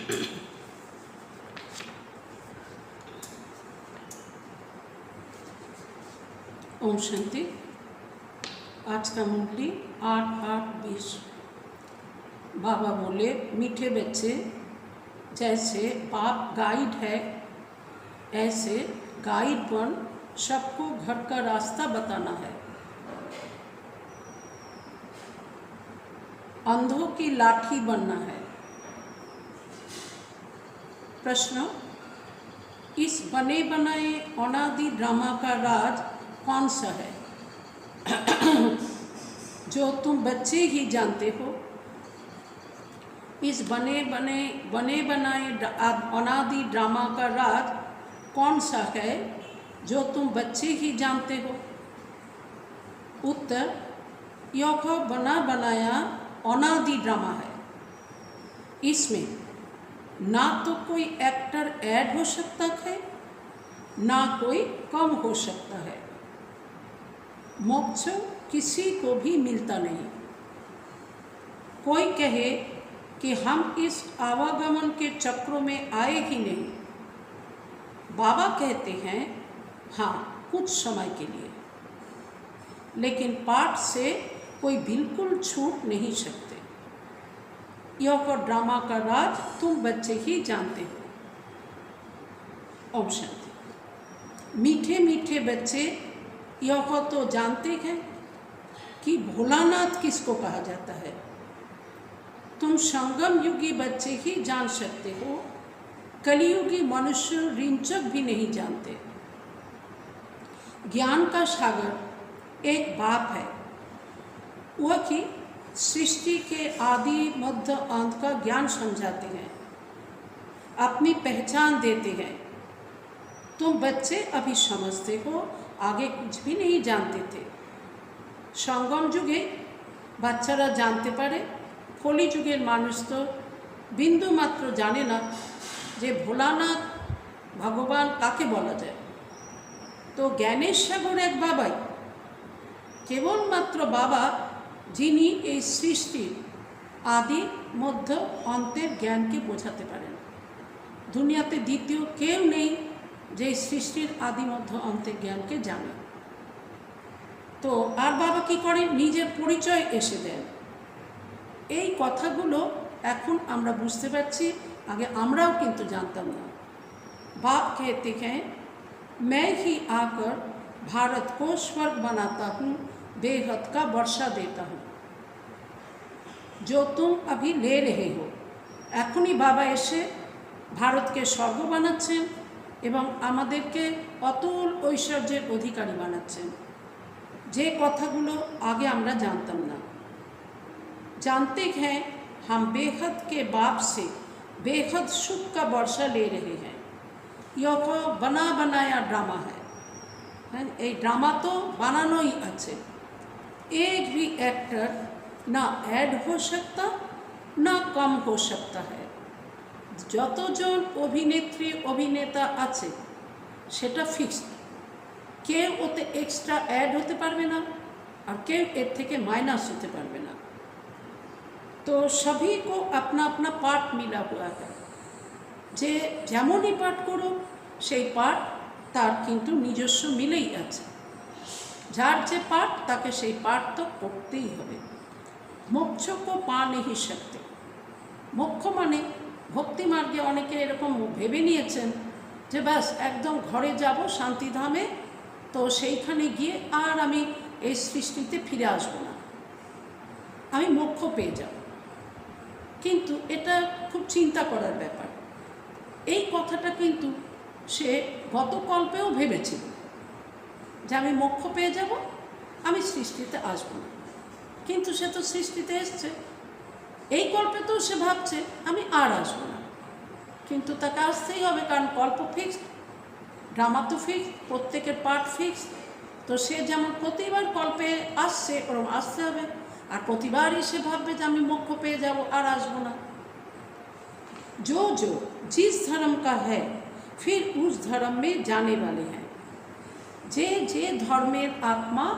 ओम शांति। आज का मुरली 8-8-20। बाबा बोले, मीठे बच्चे, जैसे बाप गाइड है ऐसे गाइड बन सबको घर का रास्ता बताना है। अंधों की लाठी बनना है। प्रश्न, इस बने बनाए अनादि ड्रामा का राज कौन सा है जो तुम बच्चे ही जानते हो? इस बने बनाए अनादि ड्रामा का राज कौन सा है जो तुम बच्चे ही जानते हो? उत्तर, यह बना बनाया अनादि ड्रामा है। इसमें ना तो कोई एक्टर ऐड हो सकता है, ना कोई कम हो सकता है। मोक्ष किसी को भी मिलता नहीं। कोई कहे कि हम इस आवागमन के चक्रों में आए ही नहीं। बाबा कहते हैं, हाँ, कुछ समय के लिए, लेकिन पाठ से कोई बिल्कुल छूट नहीं सकते। यह ड्रामा का राज तुम बच्चे ही जानते हो। ओम शांति। मीठे मीठे बच्चे यह तो जानते हैं कि भोलानाथ किसको कहा जाता है। तुम संगम युगी बच्चे ही जान सकते हो, कलियुगी मनुष्य रिंचक भी नहीं जानते। ज्ञान का सागर एक बाप है, वह कि सृष्टि के आदि मध्य अंत का ज्ञान समझाते हैं, अपनी पहचान देते हैं। तुम बच्चे अभी समझते हो, आगे कुछ भी नहीं जानते थे। संगम जुगे बाচ্চারা जानते पारे, कलि जुगेर मानुष तो बिंदु मात्र जाने ना जे भोलानाथ भगवान काके बला जाए। तो ज्ञानेर सागर एक बाबाई, केवलमात्र बाबा जिनी এই সৃষ্টির आदि मध्य अंतेर ज्ञान के बोझाते पारेन। दुनियाते द्वितीय केउ नेই যে সৃষ্টির आदि मध्य अंतेर ज्ञान के जाने। तो আর বাবা কি করেন, নিজের পরিচয় এসে দেন। এই কথাগুলো এখন আমরা বুঝতে পারছি, आगे আমরাও কিন্তু জানতাম না। बाप कहते हैं, मैं ही आकर भारत को स्वर्ग बनाता हूँ, बेहद का वर्षा देता हूँ। जो तुम अभी ले रहे हो, एखुनी बाबा एसे भारत के स्वर्ग बानाচ্ছেন এবং আমাদেরকে অতুল ঐশ্বর্যের অধিকারী বানাচ্ছেন। যে কথাগুলো আগে আমরা জানতাম না। जानते हैं हम बेहद के बाप से बेहद सुख का वर्षा ले रहे हैं। यह बना बनाया ड्रामा है। ये ड्रामा तो बनाना ही अच्छे। एक भी एक्टर ना ऐड हो सकता, ना कम हो सकता है। যতজন অভিনেত্রী অভিনেতা আছে সেটা ফিক্সড। কেউ ওতে এক্সট্রা অ্যাড হতে পারবে না, আর কেউ এর থেকে মাইনাস হতে পারবে না। तो सभी को अपना अपना पार्ट मिला हुआ है। যে যেমনই পাঠ করো সেই পাঠ তার কিন্তু নিজস্ব মিলেই আছে। যার যে পাঠ তাকে সেই পাঠ তো করতেই হবে। মোক্ষ को पा नहीं सकते। মোক্ষ মানে ভক্তি মার্গে অনেকে এরকম ভেবে নিয়েছেন যে ব্যাস একদম ঘরে যাব শান্তিধামে, তো সেইখানে গিয়ে আর আমি এই সৃষ্টিতে ফিরে আসব না, আমি মোক্ষ পেয়ে যাব। কিন্তু এটা খুব চিন্তা করার ব্যাপার। এই কথাটা কিন্তু সে গত কল্পেও ভেবেছিল যে আমি মোক্ষ পেয়ে যাব, আমি সৃষ্টিতে আসব না। কিন্তু সে তো সৃষ্টিতে এসছে। এই কল্পে তো সে ভাবছে আমি আর আসবো না, কিন্তু তাকে আসতেই হবে, কারণ কল্প ফিক্সড, ড্রামা তো ফিক্সড, প্রত্যেকের পার্ট ফিক্সড। তো সে যেমন প্রতিবার কল্পে আসছে ওরকম আসতে হবে, আর প্রতিবারই সে ভাববে যে আমি মোক্ষ পেয়ে যাব, আর আসবো না। जो जो जिस धर्म का है फिर उस धर्म में जाने वाले हैं। যে যে ধর্মের আত্মা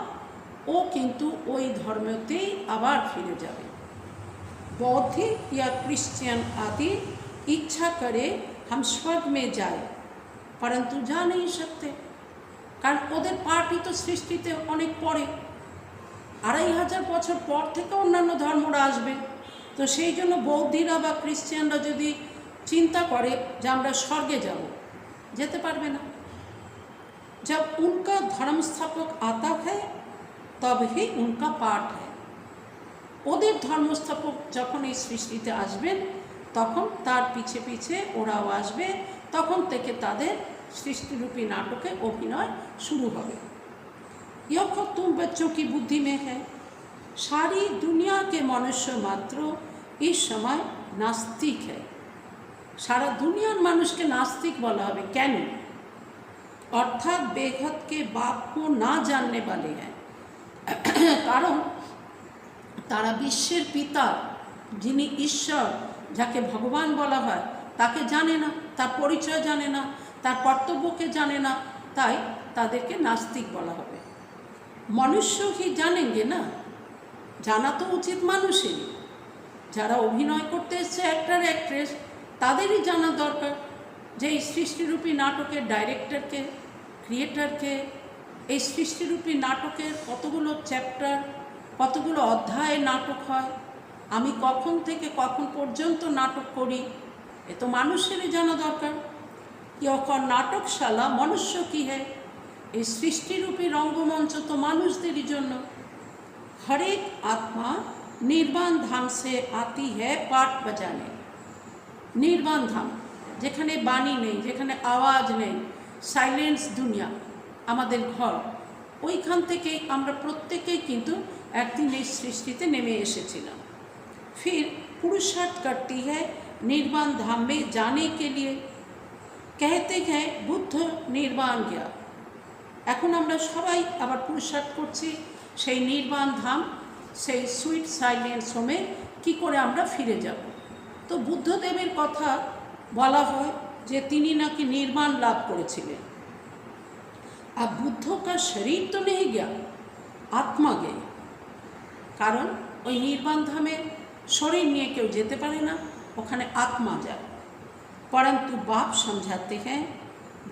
ও কিন্তু ওই ধর্মতেই আবার ফিরে যাবে। बौद्ध या क्रिश्चियन आदि इच्छा करे हम स्वर्ग में जाए, परंतु जा नहीं सकते, कारण ওদের পার্টি তো সৃষ্টিতে অনেক পরে, 2500 বছর পর থেকে অন্যান্য ধর্মরা আসবে। তো সেই জন্য বৌদ্ধরা বা খ্রিস্টানরা যদি চিন্তা করে যে আমরা স্বর্গে যাব, যেতে পারবে না। जब उनका धर्म स्थापक आता है तब ही उनका पाठ है। ওদের ধর্মস্থাপক যখন এই সৃষ্টিতে আসবেন তখন তার পিছে পিছে ওরাও আসবে, তখন থেকে তাদের সৃষ্টিরূপী নাটকে অভিনয় শুরু হবে। यह तुम बच्चों की बुद्धि में है। सारी दुनिया के मनुष्य मात्र इस समय नास्तिक है। सारा दुनियार মানুষকে नास्तिक বলা হবে কেন? अर्थात बेगत के बाप को ना जानने वाले हैं। कारण तारा विश्वेर पिता जिनी ईश्वर जाके भगवान बला है ताके जाने ना, तार परिचय जाने ना, तार कर्तव्यके जाने ना, ताई तादेरके नास्तिक बला हबे। मनुष्य ही जानेंगे ना, जाना तो उचित मानुषेरই। যারা অভিনয় করতে এসেছে অ্যাক্টর অ্যাক্ট্রেস, তাদেরই জানা দরকার যে এই সৃষ্টিরূপী নাটকের ডাইরেক্টরকে, ক্রিয়েটারকে, এই সৃষ্টিরূপী নাটকের কতগুলো চ্যাপ্টার, কতগুলো অধ্যায়ে নাটক হয়, আমি কখন থেকে কখন পর্যন্ত নাটক করি, এ তো মানুষেরই জানা দরকার। यह नाटकशाला मनुष्य की है। এই সৃষ্টিরূপী রঙ্গমঞ্চ তো মানুষদেরই জন্য। हर एक आत्मा निर्वाण धाम से आती है पाठ बजाने। निर्वाण धाम যেখানে বাণী নেই, যেখানে আওয়াজ নেই, সাইলেন্স দুনিয়া আমাদের ঘর, ওইখান থেকেই আমরা প্রত্যেকেই কিন্তু একদিন এই সৃষ্টিতে নেমে এসেছিলাম। फिर पुरुषार्थ करती है निर्वाण धाम में जाने के लिए। कहते हैं बुद्ध निर्वाण गया। এখন আমরা সবাই আবার পুরুষার্থ করছি সেই নির্বাণ ধাম, সেই সুইট সাইলেন্স হোমে কী করে আমরা ফিরে যাব। তো বুদ্ধদেবের কথা বলা হয় যে তিনি নাকি নির্বাণ লাভ করেছিলেন। আর বুদ্ধ কা শরীর তো নেই গিয়া, আত্মা গে। কারণ ওই নির্বাণ ধামে শরীর নিয়ে কেউ যেতে পারে না, ওখানে আত্মা যায়। परंतु बाप समझाते हैं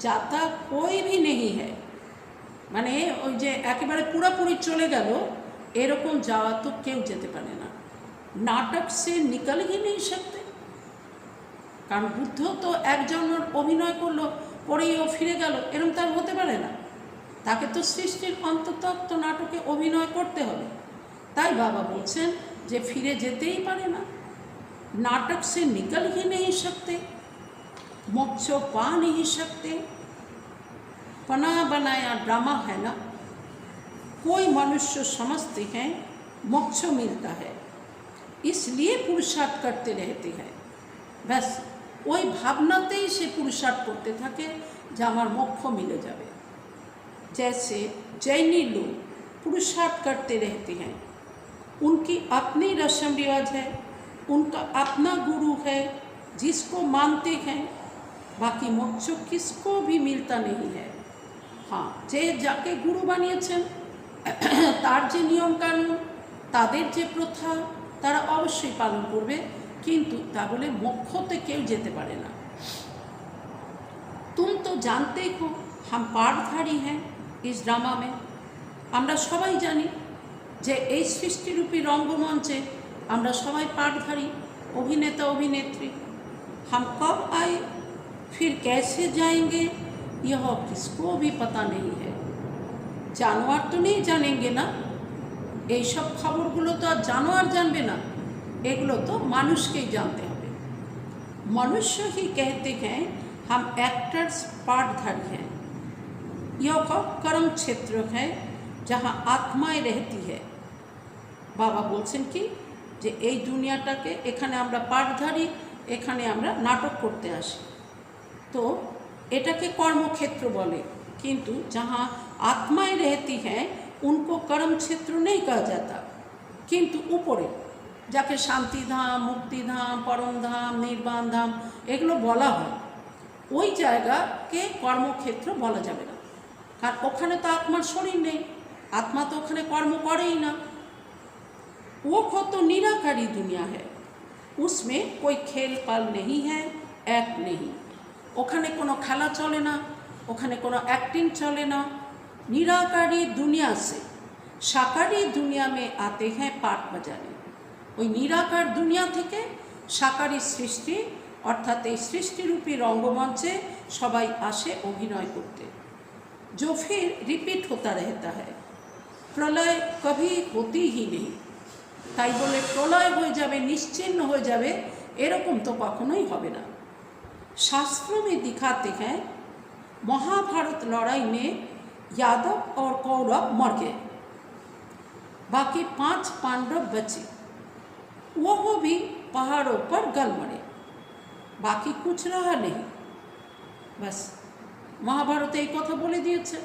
जाता कोई भी नहीं है। মানে ওই যে একেবারে পুরোপুরি চলে গেল এরকম যাওয়া তো কেউ যেতে পারে না। নাটক সে নিকল ही नहीं सकते। কারণ বুদ্ধ তো একজনের অভিনয় করলো পরেই ও ফিরে গেল, এরকম তার হতে পারে না। তাকে তো সৃষ্টির অন্ততত্ত্ব নাটকে অভিনয় করতে হবে। তাই বাবা বলছেন যে ফিরে যেতেই পারে না। नाटक से निकल ही नहीं सकते, मोक्ष पा नहीं सकते। बना बनाया ड्रामा है ना। कोई मनुष्य समझते हैं मोक्ष मिलता है, इसलिए पुरुषार्थ करते रहते हैं। बस ওই ভাবনাতেই সে পুরুষার্থ করতে থাকে যে আমার মোক্ষ মিলে যাবে। जैसे जैनी लोग पुरुषार्थ करते रहते हैं, उनकी अपनी रस्म रिवाज है, उनका अपना गुरु है जिसको मानते हैं। बाकी मोक्ष किसको भी मिलता नहीं है। हाँ, जे जाके गुरु বানিয়েছেন তার যে নিয়ম কানুন, তাদের যে প্রথা, তারা অবশ্যই পালন করবে, কিন্তু তা বলে মোক্ষতে কেউ যেতে পারে না। तुम तो जानते हो हम पाठधारी हैं इस ड्रामा में। আমরা সবাই জানি যে এই সৃষ্টিরূপী রঙ্গমঞ্চে আমরা সবাই পাঠধারী, অভিনেতা অভিনেত্রী। हम कब आए फिर कैसे जाएंगे यह किसको भी पता नहीं है। জানোয়ার তো নেই জানেंगे ना, এইসব খবরগুলো তো আর জানোয়ার জানবে না, এগুলো তো মানুষকেই জানতে হবে। मनुष्य ही कहते हैं हम एक्टर्स पाठधारी हैं। यह कर्म क्षेत्र है जहाँ आत्माएं रहती है। बाबा बोलছেন কি যে এই দুনিয়াটাকে এখানে আমরা পাঠধারী, এখানে আমরা নাটক করতে আসি, তো এটাকে কর্মক্ষেত্র বলে। কিন্তু जहाँ आत्माएं रहती हैं उनको कर्म क्षेत्र नहीं कहा जाता। কিন্তু উপরে যাকে শান্তিধাম, মুক্তিধাম, পরমধাম, নির্বাণ ধাম এগুলো বলা হয়, ওই জায়গাকে কর্মক্ষেত্র বলা যাবে না। কারণ ওখানে তো আত্মার শরীর নেই, आत्मा तो ওখানে কর্ম করেই না। वो तो निराकारी दुनिया है, उसमें कोई खेल पाल नहीं है, এক নেই। ওখানে কোনো খেলা চলে না, ওখানে কোনো एक्टिंग चले ना। निराकारी दुनिया से साकारी दुनिया में आते हैं पाठ बजाने। ওই নিরাকার দুনিয়া থেকে সাকারি সৃষ্টি অর্থাৎ এই সৃষ্টিরূপী রঙ্গমঞ্চে সবাই আসে অভিনয় করতে। जो फिर रिपीट होता रहता है। প্রলয় कभी होती ही नहीं। তাই বলে প্রলয় হয়ে যাবে, নিশ্চিহ্ন হয়ে যাবে, এরকম তো কখনোই হবে না। शास्त्रों में दिखाते हैं महाभारत लड़ाई में यादव और कौरव मर गए, बाकी 5 पांडव बचे, वो भी पहाड़ों पर गल मरे, बाकी कुछ रहा नहीं। बस মহাভারতে এই কথা বলে দিয়েছে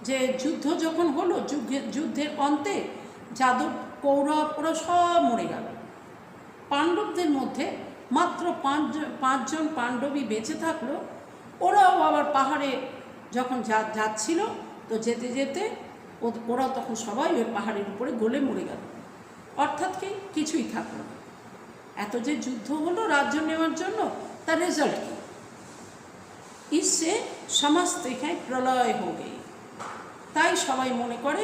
যে যুদ্ধ যখন হলো, যুদ্ধের অন্তে যাদব কৌরব ওরা সব মরে গেল। পাণ্ডবদের মধ্যে মাত্র 5 জন পাণ্ডবই বেঁচে থাকলো। ওরাও আবার পাহাড়ে যখন যাচ্ছিল, তো যেতে যেতে ওরা তখন সবাই ওই পাহাড়ের উপরে গলে মরে গেল। অর্থাৎ কি কিছুই থাকলো না। এত যে যুদ্ধ হলো রাজ্য নেওয়ার জন্য, তার রেজাল্ট কি? इससे समझते हैं प्रलय हो गई। তাই সবাই মনে করে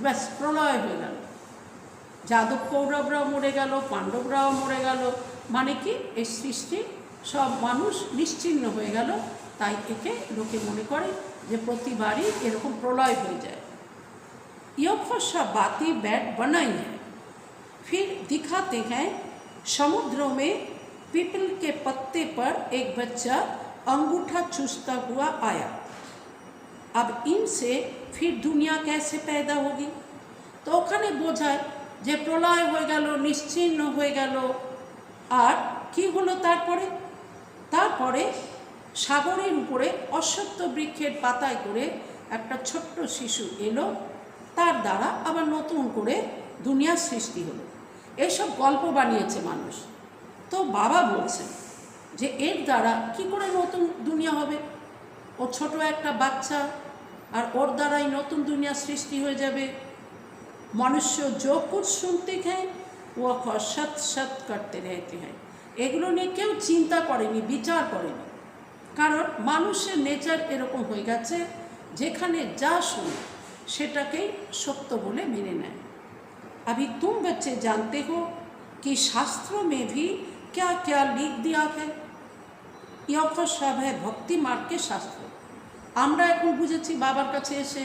ব্যাস প্রলয় হয়ে গেল, যাদব কৌরবরাও মরে গেল, পাণ্ডবরাও মরে গেল, মানে কি এই সৃষ্টি সব মানুষ নিশ্চিহ্ন হয়ে গেল। তাই একে লোকে মনে করে যে প্রতিবারই এরকম প্রলয় হয়ে যায়। ये सब बातें बैठ बनाई हैं, फिर दिखाते हैं समुद्रों में पीपल के पत्ते पर एक बच्चा अंगूठा चूसता हुआ आया। अब इनसे फिर दुनिया कैसे पैदा होगी? तो ওখানে বোঝায় যে প্রলয় হয়ে গেল, নিশ্চিহ্ন হয়ে গেল, আর কি হলো তারপরে সাগরের উপরে অশ্বত্থ বৃক্ষের পাতায় করে একটা ছোট্ট শিশু এলো, তার দ্বারা আবার নতুন করে দুনিয়ার সৃষ্টি হলো। এইসব গল্প বানিয়েছে মানুষ। তো বাবা বলছেন যে এর দ্বারা কি করে নতুন দুনিয়া হবে? ও ছোট একটা বাচ্চা, আর ওর দ্বারাই নতুন দুনিয়া সৃষ্টি হয়ে যাবে। মনুষ্য जो कुछ सुनते हैं वो सत सत करते रहते हैं। এগুলো নিয়ে কেউ চিন্তা করেনি, বিচার করেনি, কারণ মানুষের নেচার এরকম হয়ে গেছে, যেখানে যা শুনে সেটাকেই সত্য বলে মেনে নেয়। अभी तुम बच्चे जानते हो कि शास्त्रों में भी क्या क्या लिख दिया है। यह सब है भक्ति मार्ग के शास्त्र। আমরা এখন বুঝেছি, বাবার কাছে এসে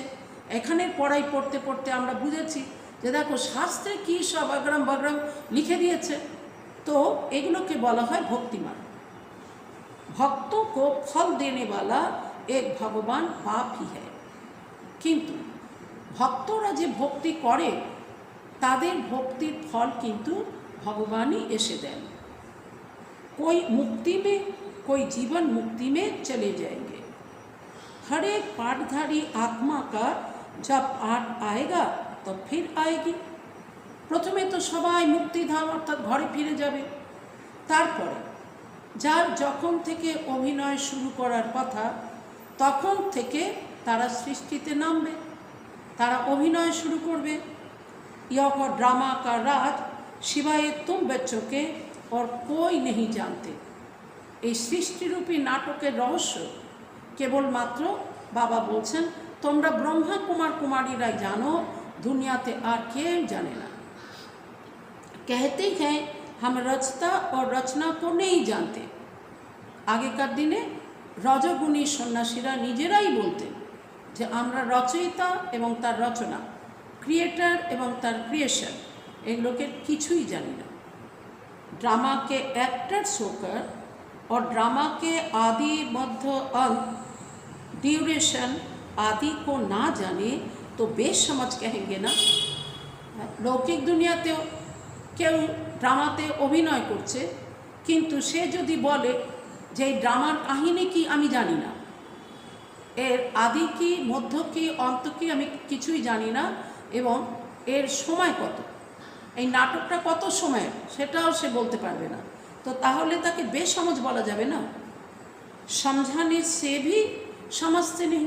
এখানের পড়াই পড়তে পড়তে আমরা বুঝেছি যে দেখো শাস্ত্রে কী সব আগ্রাম বাগ্রাম লিখে দিয়েছে। তো এগুলোকে বলা হয় ভক্তি মার্গ। ভক্তों को फल देने वाला एक भगवान बाप ही है। কিন্তু ভক্তরা যে ভক্তি করে তাদের ভক্তির ফল কিন্তু ভগবানই এসে দেন। कोई मुक्ति में, कोई जीवन मुक्ति में चले जाएंगे। हर एक पाठधारी आत्मा का जब पाठ आएगा तो फिर आएगी। প্রথমে তো সবাই মুক্তিধাম অর্থাৎ ঘরে ফিরে যাবে। তারপরে যার যখন থেকে অভিনয় শুরু করার কথা তখন থেকে তারা সৃষ্টিতে নামবে, তারা অভিনয় শুরু করবে। यह ड्रामा का राज सिवाय तुम बच्चों के और कोई नहीं जानते। এই সৃষ্টিরূপী নাটকের রহস্য কেবলমাত্র বাবা বলছেন তোমরা ব্রহ্মা কুমার কুমারীরাই জানো, দুনিয়াতে আর কেউ জানে না। कहते हैं हम रचता और रचना को नहीं जानते। আগেকার দিনে রজগুণী সন্ন্যাসীরা নিজেরাই বলতেন যে আমরা রচয়িতা এবং তার রচনা, ক্রিয়েটার এবং তার ক্রিয়েশন, এগুলোকে কিছুই জানি না। ड्रामा के एक्टर्स होकर और ड्रामा के आदि मध्य अंत ड्यूरेशन आदि को ना जाने तो बेसमझ कहेंगे ना। लौकिक दुनियातेও কেউ ড্রামাতে অভিনয় করছে, কিন্তু সে যদি বলে যে এই ড্রামার কাহিনী কি আমি জানি না, এর আদি কি মধ্য কি অন্ত কি আমি কিছুই জানি না, এবং এর সময় কত, এই নাটকটা কত সময়ের সেটাও সে বলতে পারবে না, তো তাহলে তাকে বেসমঝ বলা যাবে না। সমঝানে সে ভি সমঝতে নেই।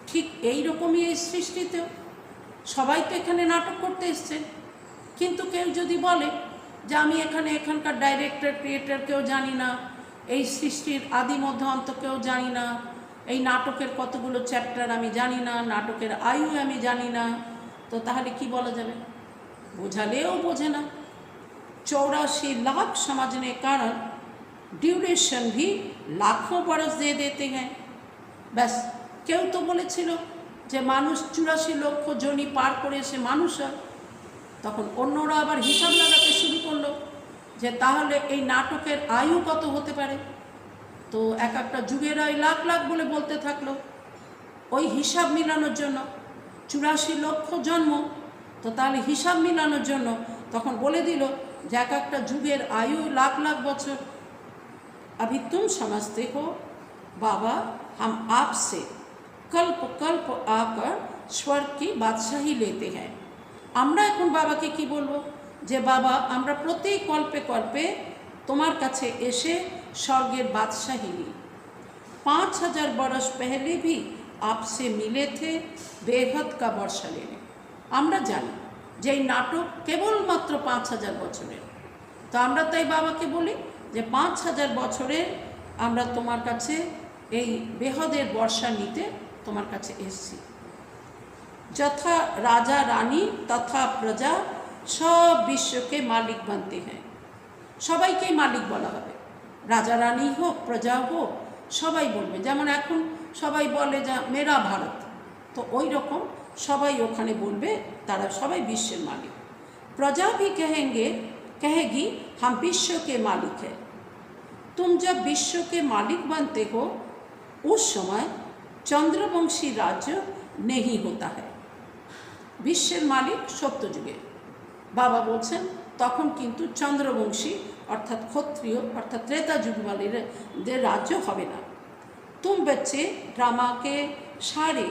ঠিক এই রকমই এই সৃষ্টিতেও সবাই তো এখানে নাটক করতে এসছে, কিন্তু কেউ যদি বলে যে আমি এখানকার ডাইরেক্টর ক্রিয়েটর কেউ জানি না, এই সৃষ্টির আদি মধ্য অন্ত কেউ জানি না, এই নাটকের কতগুলো চ্যাপ্টার আমি জানি না, নাটকের আয়ু আমি জানি না, তো তাহলে কি বলা যাবে? বোঝালেও বোঝে না। 84 लाख समझने कारण ड्यूरेशन भी लाखों बरस दे देते हैं। ব্যাস, কেউ তো বলেছিল যে মানুষ 84 লক্ষ যোনি পার করে এসে মানুষ হয়। তখন অন্যরা আবার হিসাব লাগাতে শুরু করলো যে তাহলে এই নাটকের আয়ু কত হতে পারে। তো এক একটা যুগের আয়ু লাখ লাখ বলে বলতে থাকলো ওই হিসাব মিলানোর জন্য। 84 লক্ষ জন্ম, তো তাহলে হিসাব মিলানোর জন্য তখন বলে দিল যে এক একটা যুগের আয়ু লাখ লাখ বছর। अभी तुम समझते हो बाबा, हम आपसे कल्प कल्प आकर स्वर्ग की बादशाही लेते हैं। আমরা এখন বাবাকে কি বলবো যে বাবা, আমরা প্রতি কল্পে কল্পে তোমার কাছে এসে স্বর্গের বাদশাহী নিই। 5000 बरस पहले भी आपसे मिले थे बेहद का वर्षा लेने। আমরা জানি যে এই নাটক কেবলমাত্র 5000 বছরের, তো আমরা তাই বাবাকে বলি যে 5000 বছরের আমরা তোমার কাছে এই বেহদের বর্ষা নিতে তোমার কাছে এসেছি। যথা রাজা রানী তথা প্রজা সব বিশ্বকে মালিক বানতে হ্যাঁ। সবাইকেই মালিক বলা হবে, রাজা রানী হোক প্রজা হোক সবাই বলবে। যেমন এখন সবাই বলে যা মেরা ভারত, তো ওই রকম সবাই ওখানে বলবে তারা সবাই বিশ্বের মালিক। प्रजा भी कहेगी हम विश्व के मालिक हैं। तुम जब विश्व के मालिक बनते हो उस समय चंद्रवंशी राज्य नहीं होता है। বিশ্বের মালিক সত্যযুগে বাবা বলছেন, তখন কিন্তু চন্দ্রবংশী অর্থাৎ ক্ষত্রিয় অর্থাৎ ত্রেতা যুগবালীদের রাজ্য হবে না। तुम बच्चे ड्रामा के सारे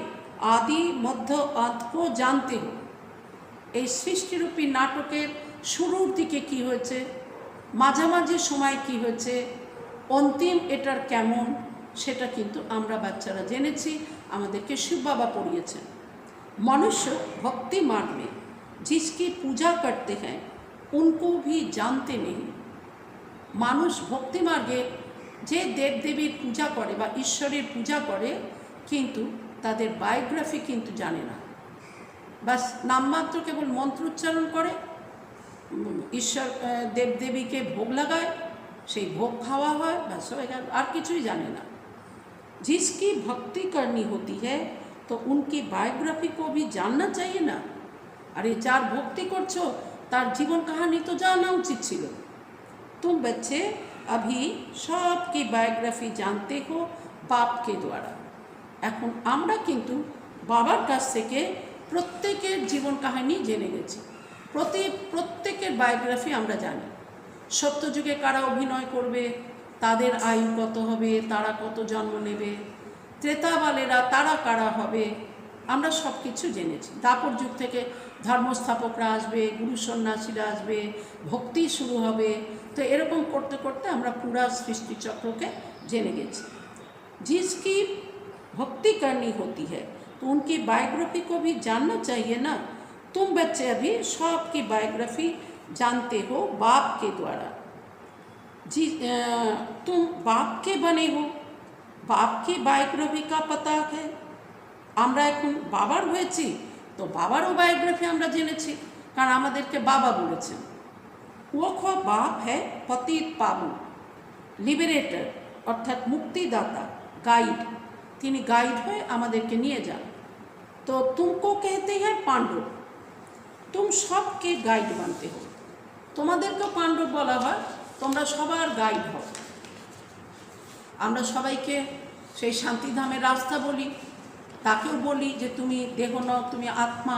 आदि मध्य अंत को जानते हो। এই সৃষ্টিরূপী নাটকের শুরুর দিকে কি হয়েছে, মাঝামাঝি সময় কি হয়েছে, অন্তিম এটার কেমন, সেটা কিন্তু আমরা বাচ্চারা জেনেছি, আমাদেরকে শিব বাবা পড়িয়েছেন। मनुष्य भक्ति मार्ग में जिसकी पूजा करते हैं उनको भी जानते नहीं। মানুষ ভক্তি মার্গে যে দেবদেবীর পূজা করে বা ঈশ্বরের পূজা করে কিন্তু তাদের বায়োগ্রাফি কিন্তু জানে না। বাস নামমাত্র কেবল মন্ত্র উচ্চারণ করে, ঈশ্বর দেবদেবীকে ভোগ লাগায়, সেই ভোগ খাওয়া হয়, ব্যাস হয়ে গেল, আর কিছুই জানে না। जिसकी भक्ति करनी होती है तो उनकी बायोग्राफी को भी जानना चाहिए ना। अरे যার ভক্তি করছো তার জীবন কাহানি তো জানা উচিত ছিল। तुम बच्चे अभी सबकी बायोग्राफी जानते हो बाप के द्वारा। এখন আমরা কিন্তু বাবার কাছ থেকে প্রত্যেকের জীবন কাহিনী জেনে গেছি, প্রত্যেকের বায়োগ্রাফি আমরা জানি। সত্যযুগে কারা অভিনয় করবে, তাদের আয়ু কত হবে, তারা কত জন্ম নেবে, ত্রেতাবালেরা তারা কারা হবে, আমরা সব কিছু জেনেছি। দাপর যুগ থেকে ধর্মস্থাপকরা আসবে, গুরু সন্ন্যাসীরা আসবে, ভক্তি শুরু হবে, তো এরকম করতে করতে আমরা পুরা সৃষ্টিচক্রকে জেনে গেছি। जिसकी भक्ति करनी होती है तो उनकी बायोग्राफी को भी जानना चाहिए ना। तुम बच्चे अभी सबकी बायोग्राफी जानते हो बाप के द्वारा। जी तुम बाप के बने हो, बाप की बायोग्राफी का पता है। আমরা এখন বাবার হয়েছি, তো বাবারও বায়োগ্রাফি আমরা জেনেছি, কারণ আমাদেরকে বাবা বলেছেন। वो खो बाप है पतित पावन, लिबरेटर অর্থাৎ মুক্তিদাতা, গাইড, তিনি গাইড হয়ে আমাদেরকে নিয়ে যান। তো तुमको कहते हैं पांडव, तुम सबके गाइड बनते हो। তোমাদেরকেও পাণ্ডব বলা হয়, তোমরা সবার গাইড হও। আমরা সবাইকে সেই শান্তিধামের রাস্তা বলি, তাকেও বলি যে তুমি দেহ নও, তুমি আত্মা,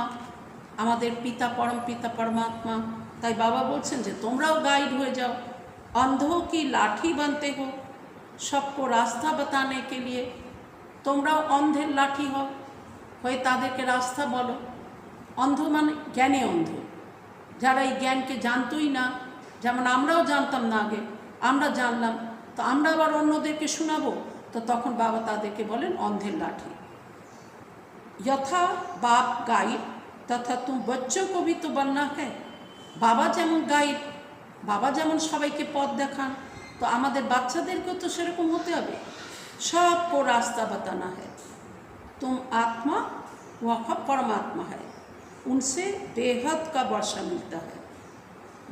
আমাদের পিতা পরম পিতা পরমাত্মা। তাই বাবা বলছেন যে তোমরাও গাইড হয়ে যাও। अंधों की लाठी बनते हो सबको रास्ता बताने के लिए। তোমরাও অন্ধের লাঠি হও, হয়ে তাদেরকে রাস্তা বলো। অন্ধ মানে জ্ঞানে অন্ধ, যারা এই জ্ঞানকে জানতোই না, যেমন আমরাও জানতাম না আগে, আমরা জানলাম, তো আমরা আবার অন্যদেরকে শোনাবো, তো তখন বাবা তাদেরকে বলেন অন্ধের লাঠি। यथा बाप गाइड तथा तुम बच्चों को भी तो बनना है। বাবা যেমন গাইড, বাবা যেমন সবাইকে পথ দেখান, तो आमादेर बाच्चादेरकेও तो सेरकम होते हबे। सबको रास्ता बताना है। तुम आत्मा वह परमात्मा है, उनसे बेहद का वर्षा मिलता है।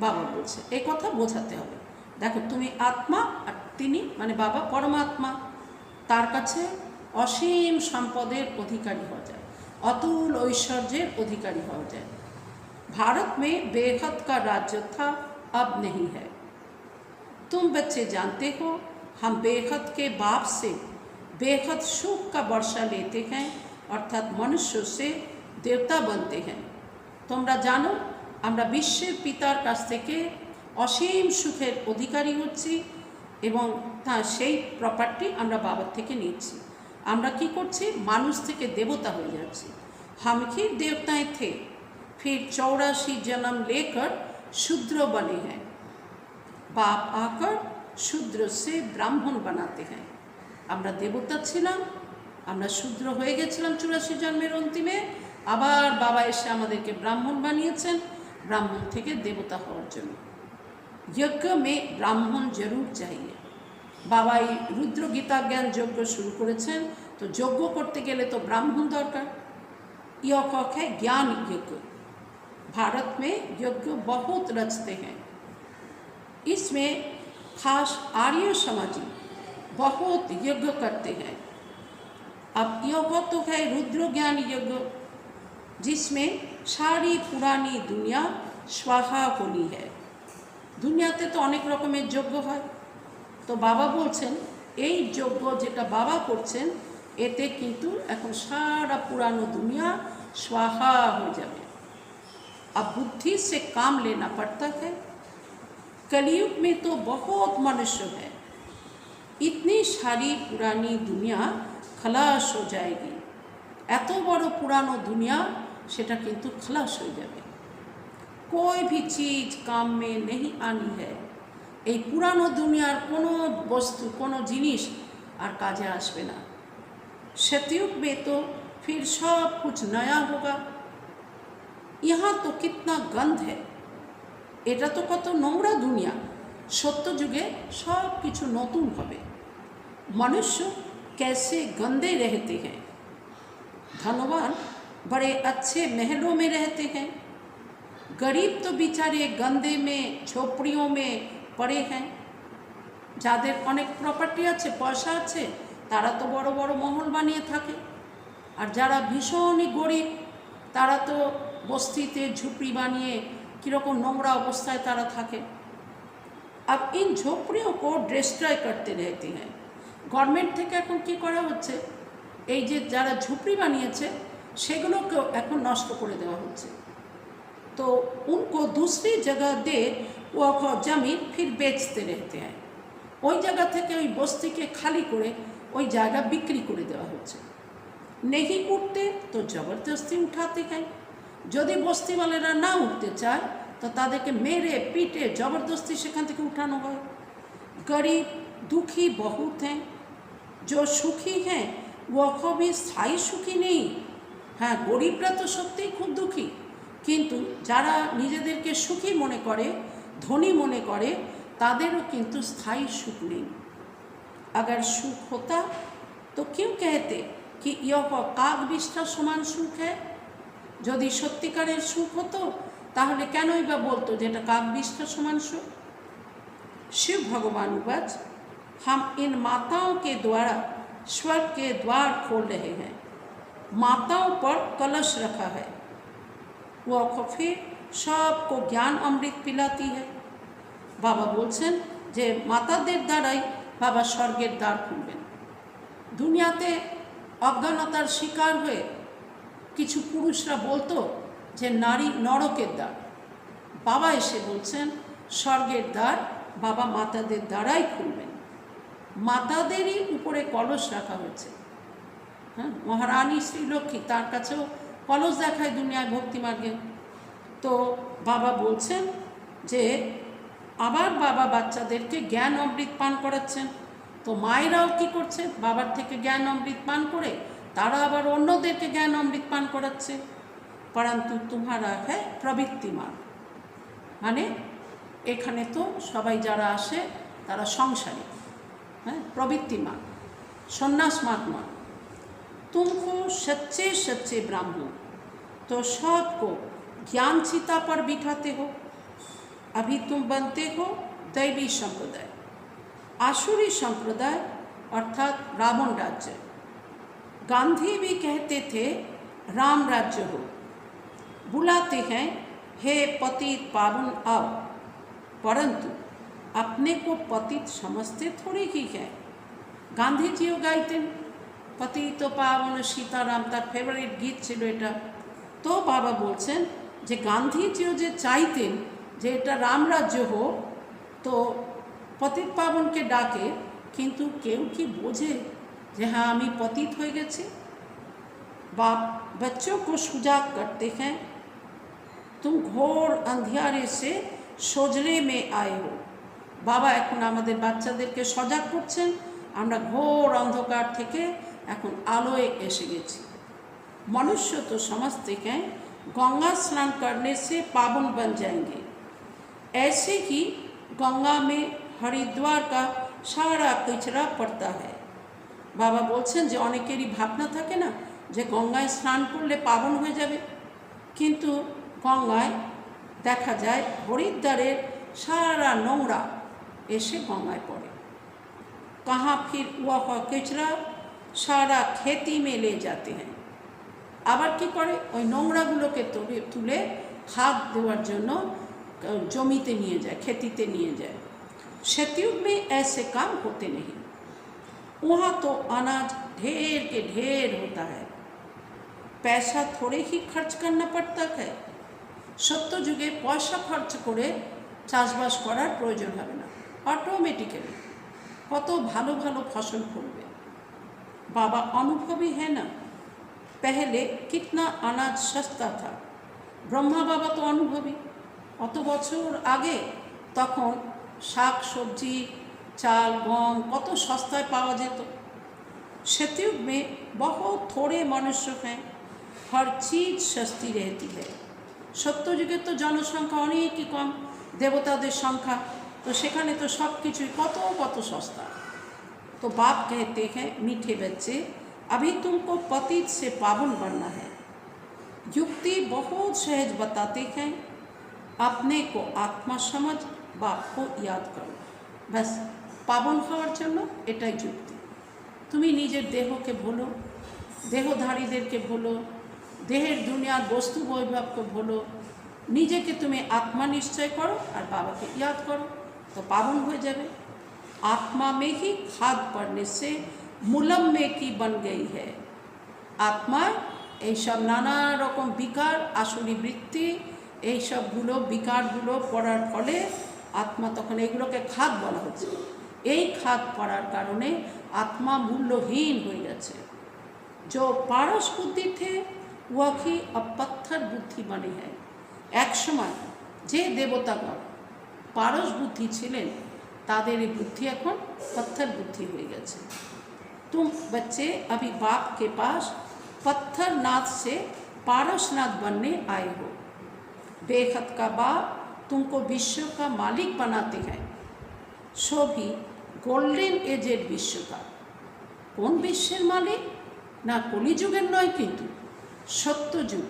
बाबा बोलছে এই কথা বোঝাতে হবে। দেখো তুমি আত্মা আর তিনি মানে বাবা পরমাত্মা, তার কাছে অসীম সম্পদের অধিকারী হওয়া যায়, अतुल ऐश्वर्य अधिकारी हो जाए। भारत में बेहद का राज्य था, अब नहीं है। तुम बच्चे जानते हो हम बेहद के बाप से बेहद सुख का वर्षा लेते हैं, अर्थात मनुष्य से देवता बनते हैं। তোমরা জানো আমরা বিশ্বের পিতার কাছ থেকে অসীম সুখের অধিকারী হচ্ছি এবং তা সেই প্রপার্টি আমরা বাবার থেকে নিচ্ছি। আমরা কি করছি? মানুষ থেকে দেবতা হয়ে যাচ্ছি। हम ही देवताएं थे, फिर 84 जन्म लेकर शूद्र बने हैं। बाप आकर शूद्र से ब्राह्मण बनाते हैं। আমরা দেবতা ছিলাম, আমরা শূদ্র হয়ে গেছিলাম 84 জন্মের অন্তিমে, আবার বাবা এসে আমাদেরকে ব্রাহ্মণ বানিয়েছেন, ব্রাহ্মণ থেকে দেবতা হওয়ার জন্য। यज्ञ में ब्राह्मण जरूर चाहिए। बाबा रुद्र गीता ज्ञान यज्ञ शुरू करेছেন, तो यज्ञ करते गेले तो ब्राह्मण दरकार। यह है ज्ञान यज्ञ। भारत में यज्ञ बहुत रचते हैं, इसमें खास आर्य समाजी बहुत यज्ञ करते हैं। अब यज्ञ तो है रुद्र ज्ञान यज्ञ, जिसमें सारी पुरानी दुनिया स्वाहा होनी है। दुनियाते तो अनेक रकमेर यज्ञ है, तो बाबा बोलছেন এই যজ্ঞ যেটা বাবা করছেন এতে কিন্তু এখন सारा पुरानो दुनिया स्वाहा हो जाए। अब बुद्धि से काम लेना पड़ता है। कलयुग में तो बहुत मनुष्य है, इतनी सारी पुरानी दुनिया खलास हो जाएगी। एत बड़ पुरानो दुनिया सेटा किन्तु खलास हो जाए। कोई भी चीज़ काम में नहीं आनी है। এই পুরানো দুনিয়ার কোনো বস্তু কোনো জিনিস আর কাজে আসবে না। सतयुग में तो फिर सब कुछ नया होगा। यहाँ तो कितना गंध है, এটা তো কত নোংরা দুনিয়া। সত্য যুগে সব কিছু নতুন হবে। मनुष्य कैसे गंदे रहते हैं, धनवान बड़े अच्छे महलों में रहते हैं, गरीब तो बेचारे गंदे में झोपड़ियों में पड़े हैं। যাদের অনেক প্রপার্টি আছে পয়সা আছে তারা তো বড় বড় মহল বানিয়ে থাকে, আর যারা ভীষণই গরিব তারা তো বস্তিতে ঝুপড়ি বানিয়ে কীরকম নোংরা অবস্থায় তারা থাকে। अब इन झोपड़ियों को डिस्ट्रॉय करते रहते हैं। गवर्नमेंट থেকে এখন কি করা হচ্ছে, এই যে যারা ঝুপড়ি বানিয়েছে সেগুলোকেও এখন নষ্ট করে দেওয়া হচ্ছে। तो उनको दूसरी जगह दे वो जमीन फिर बेचते रहते हैं। ওই জায়গা থেকে ওই বস্তিকে খালি করে ওই জায়গা বিক্রি করে দেওয়া হচ্ছে। नहीं उठते तो जबरदस्ती उठाते हैं। যদি বস্তিওয়ালারা না উঠতে চায় তো তাদেরকে মেরে পিটে জবরদস্তি সেখান থেকে উঠানো হয়। गरीब दुखी बहुत हैं, जो सुखी हैं वो कभी स्थायी सुखी नहीं। हाँ, गरीबরা তো সত্যিই খুব দুঃখী, কিন্তু যারা নিজেদেরকে সুখী মনে করে ধনী মনে করে তাদেরও কিন্তু স্থায়ী সুখ নেই। अगर सुख होता तो क्यों कहते कि यह काग बिष्ठा समान सुख है। यदि सत्यिकारेर सुख होतो ताहले केनई बा बोलतो जे एटा काग बिष्ठा समान सुख। शिव भगवान उवाच, हम इन माताओं के द्वारा स्वर्ग के द्वार खोल रहे हैं। माताओं पर कलश रखा है, वह फिर सबको ज्ञान अमृत पिलाती है। बाबा बोलছেন যে মাতাদের দ্বারাই বাবা স্বর্গের দ্বার খুলবেন। দুনিয়াতে অজ্ঞানতার শিকার হয়ে কিছু পুরুষরা বলতো যে নারী নরকের দ্বার। বাবা এসে বলছেন স্বর্গের দ্বার বাবা মাতাদের দ্বারাই খুলবেন। মাতাদেরই উপরে কলস রাখা হয়েছে। হ্যাঁ, মহারানী শ্রীলক্ষ্মী তার কাছেও কলস দেখায় দুনিয়ায় ভক্তিমার্গে। তো বাবা বলছেন যে আবার বাবা বাচ্চাদেরকে জ্ঞান অমৃত পান করাচ্ছেন। তো মায়েরাও কী করছে, বাবার থেকে জ্ঞান অমৃত পান করে তারা আবার অন্যদেরকে জ্ঞান অমৃত পান করাচ্ছে। পরন্তু তোমারা হ্যাঁ প্রবৃত্তিমান, মানে এখানে তো সবাই যারা আসে तारा संसारी, प्रवृत्तिमान, सन्यासमान नয়। तुम हो सच्चे सच्चे ब्राह्मण, तो सबको ज्ञान चिता पर बिठाते हो। अभी तुम बनते हो दैवी संप्रदाय, आसुरी संप्रदाय अर्थात रावण राज्य। गांधी भी कहते थे राम राज्य हो। बुलाते हैं हे पतित पावन आओ, परंतु अपने को पतित समझते थोड़ी ही है। गांधी जीও গাইতেন पतित पावन सीताराम, তার ফেভারিট গীত ছিল এটা। তো বাবা বলছেন যে গান্ধীজিও যে চাইতেন যে এটা রামরাজ্য হোক, তো पतित पावन के डाके, किंतु केउ की बोझे जे हाँ आमी पतित हो गेছি। बाप बच्चों को सुजाग करते हैं, तुम घोर अंधियारे से सजरे में आए हो। बाबा এখন আমাদের বাচ্চাদেরকে সজাগ করছেন, আমরা ঘোর অন্ধকার থেকে এখন আলোয় এসে গেছি। मनुष्य तो समझते हैं गंगा स्नान करने से पावन बन जाएंगे, ऐसे ही गंगा में हरिद्वार का सारा कचरा पड़ता है। बाबा बोलছেন যে অনেকেরই ভাবনা থাকে না যে গঙ্গায় স্নান করলে পাবন হয়ে যাবে, কিন্তু গঙ্গায় দেখা যায় হরিদ্বারের সারা নোংরা এসে গঙ্গায় পড়ে। कहाँ फिर वह कचरा सारा खेती में ले जाते हैं। আবার কি করে ওই নোংরাগুলোকে তুলে খাদ দেওয়ার জন্য জমিতে নিয়ে যায়, खेतीते নিয়ে যায়। सतयुग में ऐसे काम होते नहीं, वहाँ तो अनाज ढेर के ढेर होता है, पैसा थोड़े ही खर्च करना पड़ता है। सत्य जुगे पैसा खर्च করে চাষবাস করার প্রয়োজন হবে না, অটোমেটিক্যালি কত ভালো ভালো ফসল ফলবে। बाबा अनुभवी है ना, पहले कितना अनाज सस्ता था। ब्रह्मा बाबा तो अनुभवी, অত বছর আগে তখন শাক সবজি चाल गम कत सस्ताय पावा जेत। सतयुग में बहुत थोड़े मनुष्य हैं, हर चीज़ सस्ती रहती है। सत्य जुगे तो जनसंख्या अनेक ही कम, देवतादेर संख्या, तो सेखाने तो सब किछु कत कत सस्ता। तो बाप कहते हैं मीठे बच्चे, अभी तुमको पतित से पावन बनना है। युक्ति बहुत सहज बताते हैं, अपने को आत्मा समझ बाप को याद करो। बस पावन हওয়ার জন্য এটাই যুক্তি। তুমি নিজের দেহকে ভুলো, দেহধারীদেরকে ভুলো, দেহের দুনিয়ার বস্তু বৈভবকে ভুলো, নিজেকে তুমি आत्मा निश्चय करो और बाबा के याद करो, तो पावन हो जाए। आत्मा में ही खाद पड़ने से मूलम में की बन गई है। आत्मा এই সব নানা রকম বিকার, আসলি বৃত্তি, এই সবগুলো বিকারগুলো পড়ার ফলে आत्मा তখন এগুলোকে খাদ বলা হচ্ছে। এই খাদ পড়ার কারণে आत्मा मूल्यहीन हो গেছে। जो पारस बुद्धि थे वह ही अब पत्थर बुद्धि बने हैं। एक समय जे देवतागण पारस बुद्धि छिलेन तादेर बुद्धि এখন पत्थर बुद्धि हो গেছে। तुम बच्चे अभी बाप के पास पत्थर नाथ से पारसनाथ बनने आए हो। बेखत का बाप तुमको विश्व का मालिक बनाते हैं, सो भी गोल्डन एजेर विश्व का। कौन विश्वेर मालिक ना कलिजुगेर नय, किन्तु सत्य जुग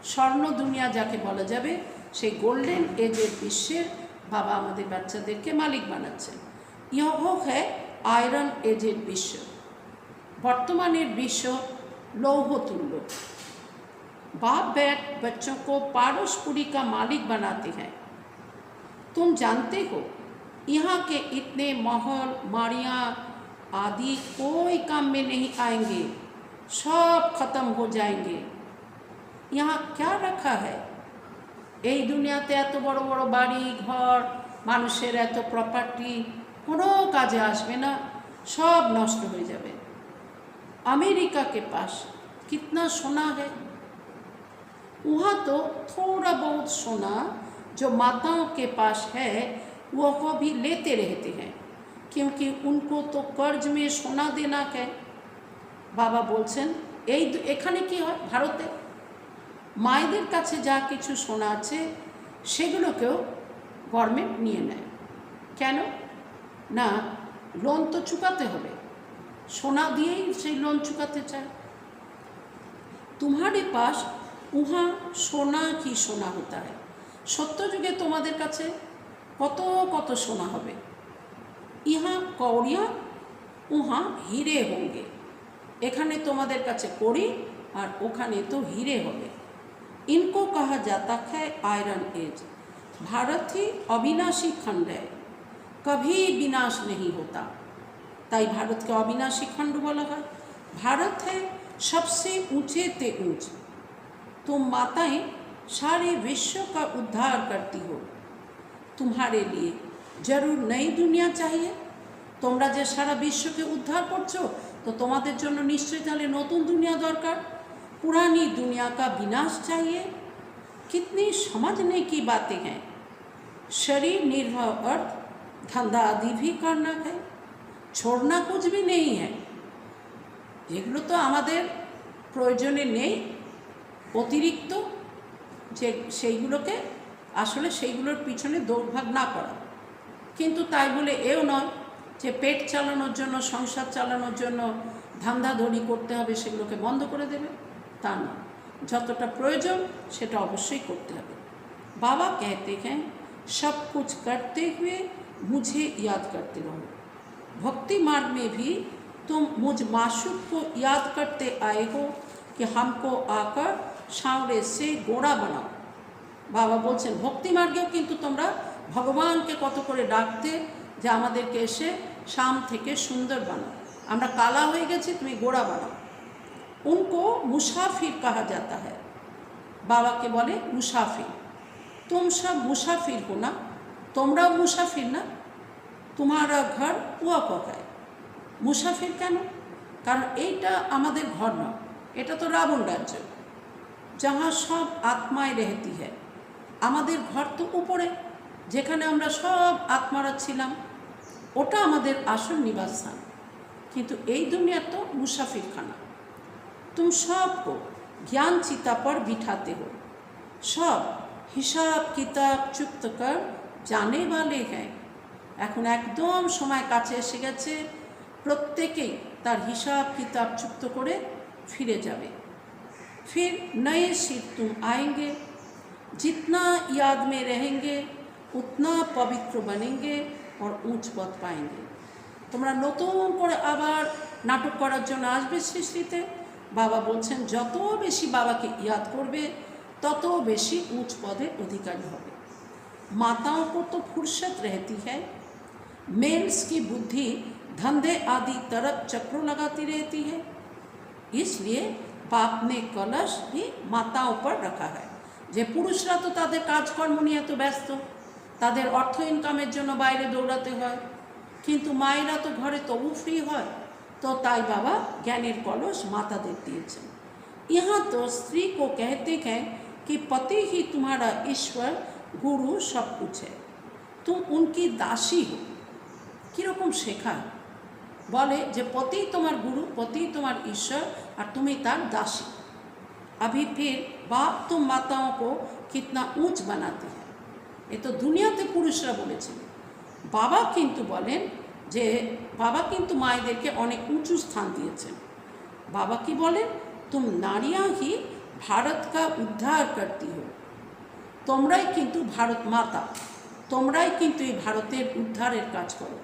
स्वर्ण दुनिया जाके बला जाबे सेई गोल्डन एजेर विश्वेर बाबा आमादेर बाच्चादेरके मालिक बानाচ্ছেন। यह है आयरन एजेर विश्व। वर्तमानेर विश्व लौह तुल्य। बाप बैठ बच्चों को पारसपुरी का मालिक बनाते हैं। तुम जानते हो यहाँ के इतने महल माड़ियाँ आदि कोई काम में नहीं आएंगे, सब खत्म हो जाएंगे। यहाँ क्या रखा है? এই দুনিয়াতে এত বড় বড় বাড়ি ঘর, মানুষের এত প্রপার্টি কোনো কাজে আসবে না, सब नष्ट हो जाए। अमेरिका के पास कितना सोना है, वहाँ तो थोड़ा बहुत सोना जो माताओं के पास है वह भी लेते रहते हैं, क्योंकि उनको तो कर्ज में सोना देना है। बाबा बोलছেন এই এখানে কি হয়, ভারতে মায়েদের কাছে যা কিছু সোনা আছে সেগুলোকেও গভর্নমেন্ট নিয়ে নেয়। কেন? না লোন তো চুকাতে হবে, সোনা দিয়েই সেই লোন চুকাতে চায়। तुम्हारे पास वहाँ सोना की सोना होता है। সত্য যুগে তোমাদের কাছে কত কত সোনা হবে। ইহা কৌড়িয়া উহা হিরে হোঙ্গে। এখানে তোমাদের কাছে কড়ি আর ওখানে তো হিরে হবে। इनको कहा जाता है आयरन एज। भारत ही अविनाशी खंड है, कभी विनाश नहीं होता, ताई भारत के अविनाशी खंड बोला है। भारत है सबसे ऊंचे ते ऊंच। तुम माताएं सारे विश्व का उद्धार करती हो, तुम्हारे लिए जरूर नई दुनिया चाहिए। তোমরা যে সারা বিশ্বকে উদ্ধার করছো, তো তোমাদের জন্য নিশ্চয়ই তাহলে নতুন দুনিয়া দরকার। पुरानी दुनिया का विनाश चाहिए। कितनी समझने की बातें हैं। शरीर निर्भर अर्थ धंधा आदि भी करना है, छोड़ना कुछ भी नहीं है। যেগুলো তো আমাদের প্রয়োজনে নেই, অতিরিক্ত যে সেইগুলোকে আসলে সেইগুলোর পিছনে দৌড়ভাগ না করা। কিন্তু তাই বলে এও নয় যে পেট চালানোর জন্য, সংসার চালানোর জন্য ধান্দাধড়ি করতে হবে, সেগুলোকে বন্ধ করে দেবে, তা না। যতটা প্রয়োজন সেটা অবশ্যই করতে হবে। बाबा कहते हैं सब कुछ करते हुए मुझे याद करते रहो। भक्ति मार्ग में भी तुम मुझ माशूक को याद करते आए हो कि हमको आकर सांवरे से गोड़ा बनाओ। बाबा বলছেন ভক্তি মার্গেও কিন্তু তোমরা ভগবানকে কত করে ডাকতে যে আমাদেরকে এসে শাম থেকে সুন্দর বানাও, আমরা কালা হয়ে গেছি, তুমি গোড়া বানাও। उनको मुसाफिर कहा जाता है। बाबा के बोले मुसाफिर। तुम सब मुसाफिर हो ना, তোমরাও মুসাফির না। तुम्हारा घर ওয়াকফ है। মুসাফির কেন? কারণ এইটা আমাদের ঘর নয়, এটা তো রাবণ রাজ্য, যাহা সব আত্মায় রেহতি হয়। আমাদের ঘর তো উপরে, যেখানে আমরা সব আত্মারা ছিলাম, ওটা আমাদের আসল নিবাসস্থান। কিন্তু এই দুনিয়া তো মুসাফিরখানা। तुम सबको ज्ञान चिता पर बिठाते हो, सब हिसाब किताब चुक्त कर जाने वाले हैं। এখন একদম সময় কাছে এসে গেছে, প্রত্যেকেই তার হিসাব কিতাব চুক্ত করে ফিরে যাবে। फिर नए सिर तुम आएंगे, जितना याद में रहेंगे उतना पवित्र बनेंगे और ऊंच पद पाएंगे। তোমরা নতুন করে আবার নাটক করার জন্য আসবে সৃষ্টিতে। বাবা বলছেন যত বেশি বাবাকে ইয়াদ করবে তত বেশি উচ্চ পদের অধিকারী হবে। माताओं को तो फुर्सत रहती है, मेल्स की बुद्धि धंधे आदि तरफ चक्रों लगाती रहती है, इसलिए बाप ने कलश भी माताओं पर रखा है। যে পুরুষরা তো তাদের কাজকর্ম নিয়ে তো ব্যস্ত, তাদের অর্থ ইনকামের জন্য বাইরে দৌড়াতে হয়, কিন্তু মায়েরা তো ঘরে তবু ফ্রি হয়। तो ताई बाबा ज्ञानेर कलश मातादेर दिएছেন। यहाँ तो स्त्री को कहते हैं कि पति ही तुम्हारा ईश्वर गुरु सब कुछ है, तुम उनकी दासी हो। कीरकम शेखा बोले जे पति तुम्हार गुरु, पति तुम्हार ईश्वर और तुम्हें तार दासी। अभी फिर बाप तुम माताओं को कितना ऊंच बनाते हैं। ये तो दुनियाते पुरुषरा बोलेছিলেন। बाबा किन्तु बोलें যে বাবা কিন্তু মায়েদেরকে অনেক উঁচু স্থান দিয়েছেন। বাবা কি বলেন, তুম নারীয়া হি ভারত কা উদ্ধার করতি হো। তোমরাই কিন্তু ভারত মাতা, তোমরাই কিন্তু এই ভারতের উদ্ধারের কাজ করো।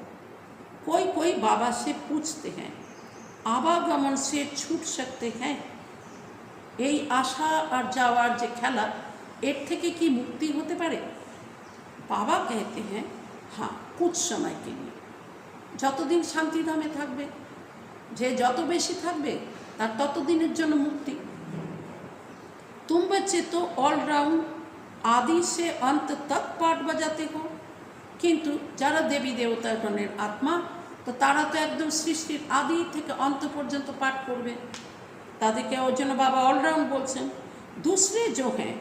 कोई कोई बाबा से पूछते हैं आवागमन से छूट सकते हैं। এই আসা আর যাওয়ার যে খেলা, এর থেকে কি মুক্তি হতে পারে? বাবা कहते हैं हाँ, कुछ समय के लिए। যতদিন শান্তিধামে থাকবে, যে যত বেশি থাকবে তার ততদিনের জন্য মুক্তি। तुम बच्चे तो ऑलराउंड आदि से अंत तक पाठ बजाते हो, কিন্তু যারা দেবী দেবতাগণের আত্মা, তো তারা তো একদম সৃষ্টির আদি থেকে অন্ত পর্যন্ত পাঠ করবে, তাদেরকে ওর জন্য বাবা অলরাউন্ড বলছেন। दूसरे जो हैं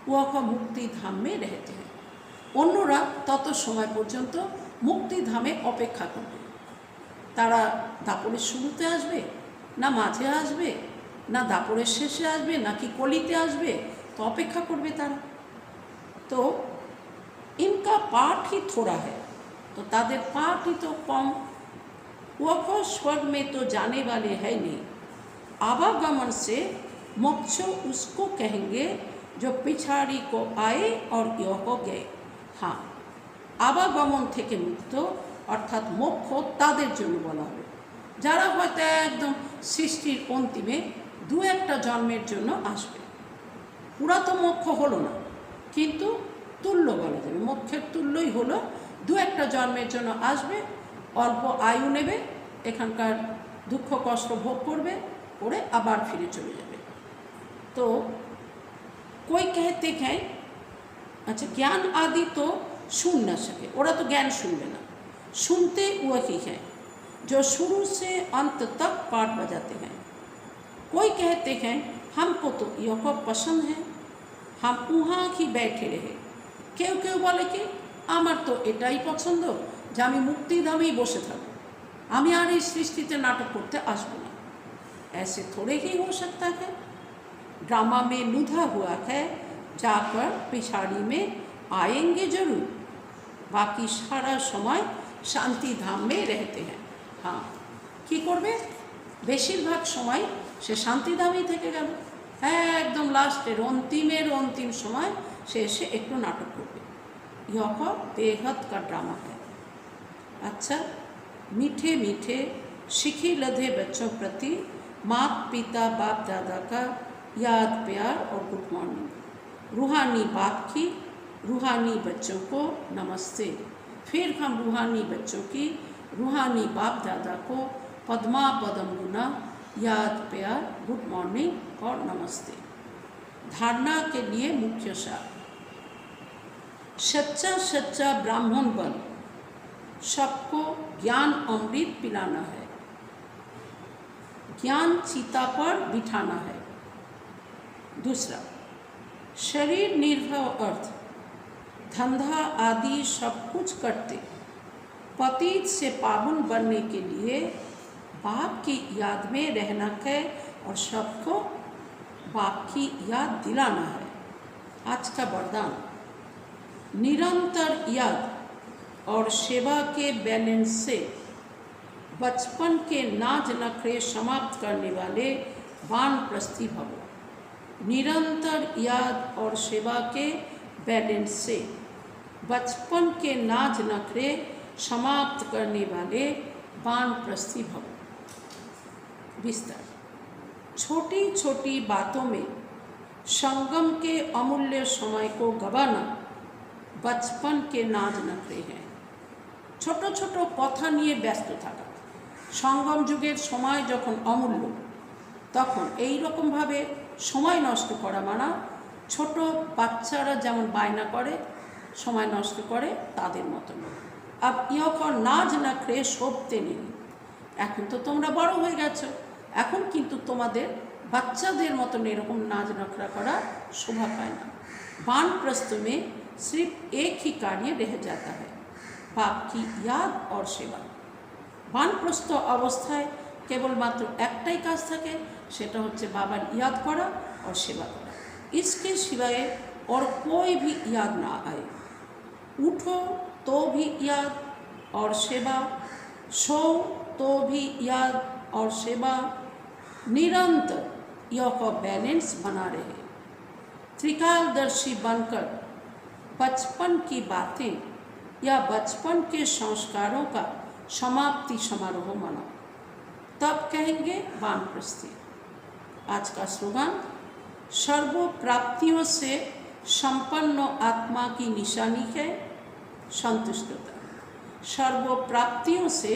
वह मुक्ति धाम में रहते हैं। অন্যরা তত সময় পর্যন্ত মুক্তিধামে অপেক্ষা করবে। তারা দাপরের শুরুতে আসবে, না মাঝে আসবে, না দাপরের শেষে আসবে, নাকি কলিতে আসবে, তো অপেক্ষা করবে তারা। তো इनका पाठ ही थोड़ा है, तो तादेर पाठ ही तो कम। वह को स्वर्ग में तो जाने वाले है नहीं। आवागमन से मोक्ष उसको कहेंगे जो पिछाड़ी को आए और यह हो गए। हाँ, आवागमन থেকে মুক্ত অর্থাৎ মোক্ষ তাদের জন্য বলা হবে যারা হয়তো একদম সৃষ্টির অন্তিমে দু একটা জন্মের জন্য আসবে। পুরা তো মোক্ষ হলো না, কিন্তু তুল্য বলা যাবে, মোক্ষের তুল্যই হলো। দু একটা জন্মের জন্য আসবে, অল্প আয়ু নেবে, এখানকার দুঃখ কষ্ট ভোগ করবে, করে আবার ফিরে চলে যাবে। तो कोई कहते हैं अच्छा ज्ञान आदि तो सुन न सके, ओरा तो ज्ञान सुनबे ना, सुनते वही है जो शुरू से अंत तक पाठ बजाते हैं। कोई कहते हैं हमको तो यह पसंद है, हम वहाँ ही बैठे रहे। কেউ কেউ বলে কি আমার তো এটাই পছন্দ যে আমি মুক্তিধামেই বসে থাকব, আমি আর এই সৃষ্টিতে নাটক করতে আসবো না। ऐसे थोड़े ही हो सकता है। ड्रामा में लुधा हुआ है, जाकर पिछाड़ी में आएंगे जरूर, बाकी सारा समय शांति धाम में रहते हैं। हाँ, কি করবে বেশিরভাগ সময় সে শান্তিধামেই থেকে গেল, একদম লাস্টের অন্তিমের অন্তিম সময় সে এসে একটু নাটক করবে। यह बेहद का ड्रामा है। अच्छा, मीठे मीठे शिखी लधे बच्चों प्रति माता पिता बाप दादा का याद प्यार और गुड मॉर्निंग। रूहानी बाप की रूहानी बच्चों को नमस्ते। फिर हम रूहानी बच्चों की रूहानी बाप दादा को पद्मा पदम गुना याद प्यार गुड मॉर्निंग और नमस्ते। धारणा के लिए मुख्य सार, सच्चा सच्चा ब्राह्मण बन सबको ज्ञान अमृत पिलाना है, ज्ञान चिता पर बिठाना है। दूसरा, शरीर निर्भर अर्थ धंधा आदि सब कुछ करते पतित से पावन बनने के लिए बाप की याद में रहना है और सबको बाप की याद दिलाना है। आज का वरदान, निरंतर याद और सेवा के बैलेंस से बचपन के नाज नखरे समाप्त करने वाले वानप्रस्थी भवो। निरंतर याद और सेवा के बैलेंस से बचपन के नाज नखरे समाप्त करने वाले वानप्रस्थी भवो। विस्तार, छोटी छोटी बातों में संगम के अमूल्य समय को गवाना बचपन के नाज नखरे हैं। ছোট ছোট কথা নিয়ে ব্যস্ত থাকা, সঙ্গম যুগের সময় যখন অমূল্য, তখন এই রকমভাবে সময় নষ্ট করা মানা ছোট বাচ্চারা যেমন বায়না করে সময় নষ্ট করে তাদের মতো নয়। আব ইয়খন নাজ নখরে শোভতে নেই। এখন তো তোমরা বড় হয়ে গেছো, এখন কিন্তু তোমাদের বাচ্চাদের মতন এরকম নাজ নখরা করা শোভা পায় না। वानप्रस्थ में सिर्फ एक ही कार्य रह जाता है, बाप की याद और सेवा। वानप्रस्थ अवस्थाয় কেবলমাত্র একটাই কাজ থাকে, সেটা হচ্ছে বাবার ইয়াদ করা और सेवा करा। इसके सिवाय और कोई भी याद ना आए। उठो तो भी याद और सेवा, सो तो भी याद और सेवा, निरंतर यह बैलेंस बना रहे। त्रिकालदर्शी बनकर बचपन की बातें या बचपन के संस्कारों का समाप्ति समारोह मनाओ, तब कहेंगे वानप्रस्थी। आज का स्लोगन, सर्व प्राप्तियों से संपन्न आत्मा की निशानी है संतुष्टता। सर्व प्राप्तियों से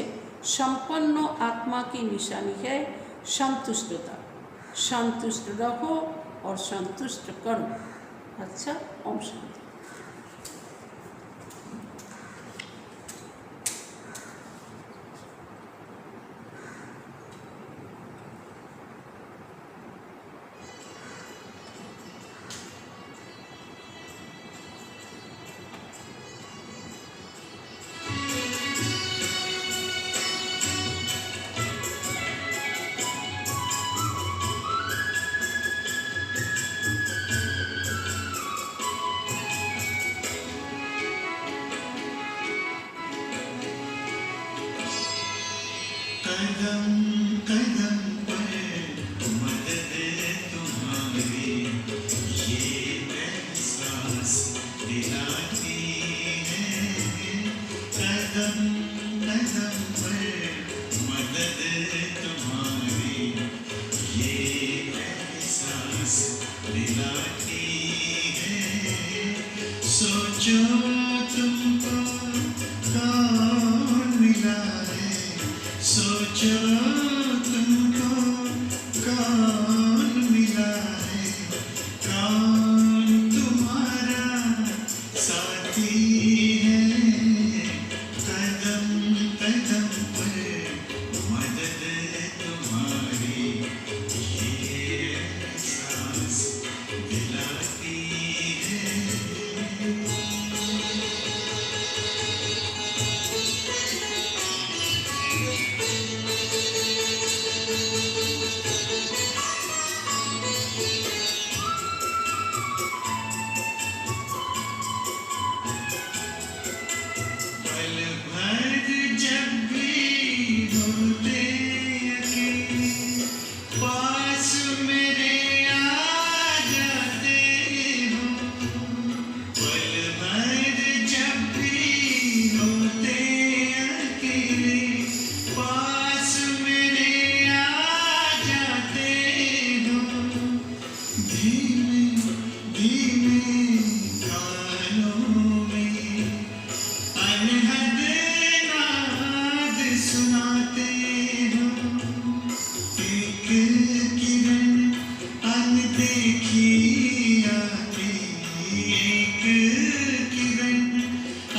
संपन्न आत्मा की निशानी है संतुष्टता। संतुष्ट रहो और संतुष्ट करो। अच्छा, ओम शांति। कदम कदम पर मदद तुम्हारी ये एहसास दिलाती है। कदम कदम पर मदद तुम्हारी ये एहसास दिलाती है। सोचो तुमको कौन मिला है, सोचो तुमको कौन मिला है, कौन तुम्हारा साथी है। कदम कदम पर मदद तुम्हारी ये एहसास दिलाती है। पल भर जब भी होते अकेले, पास मेरे आ जाते हो। पल भर जब भी होते अकेले, पास मेरे आ जाते हो। धीमे धीमे कानों में अनहद नाद सुनाते हो। एक किरण अनदेखी आती, एक किरण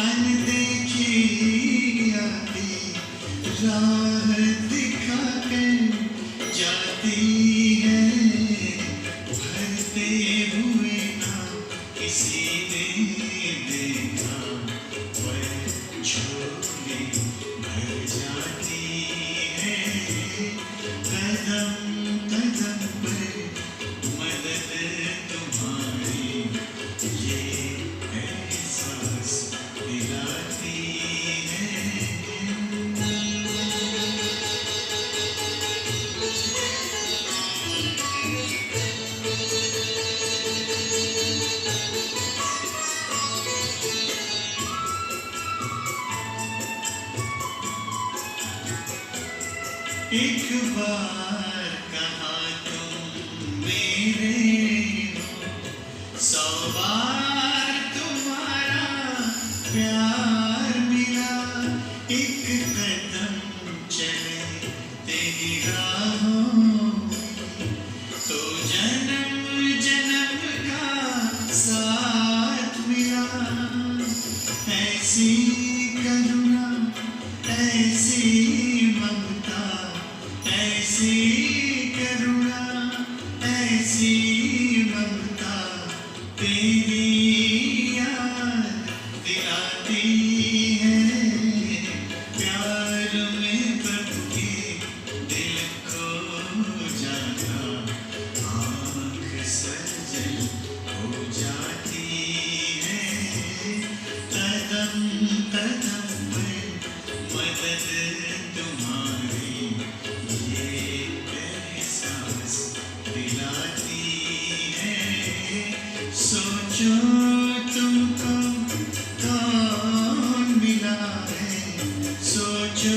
अनदेखी आती, राह दिखाकर जाती है। भरते हुए ना किसी ने देखा, पर झोली भर जाती है। कदम कदम पर मदद तुम्हारी ये एहसास दिलाती है। एक बार कहा तुम मेरे हो, 100 बार तुम्हारा प्यार मिला। एक कदम चले तेरी राहों में, तो जन्म जन्म का साथ मिला। ऐसी करुणा, ऐसी ममता, ऐसी करुणा, ऐसी ममता, तेरी याद दिलाती है। प्यार में बन के दिल खो जाता, आँख सजल हो जाती है। कदम कदम पर मदद तुम्हारी ये एहसास दिलाती है। सोचो तुमको कौन मिला है, सोचो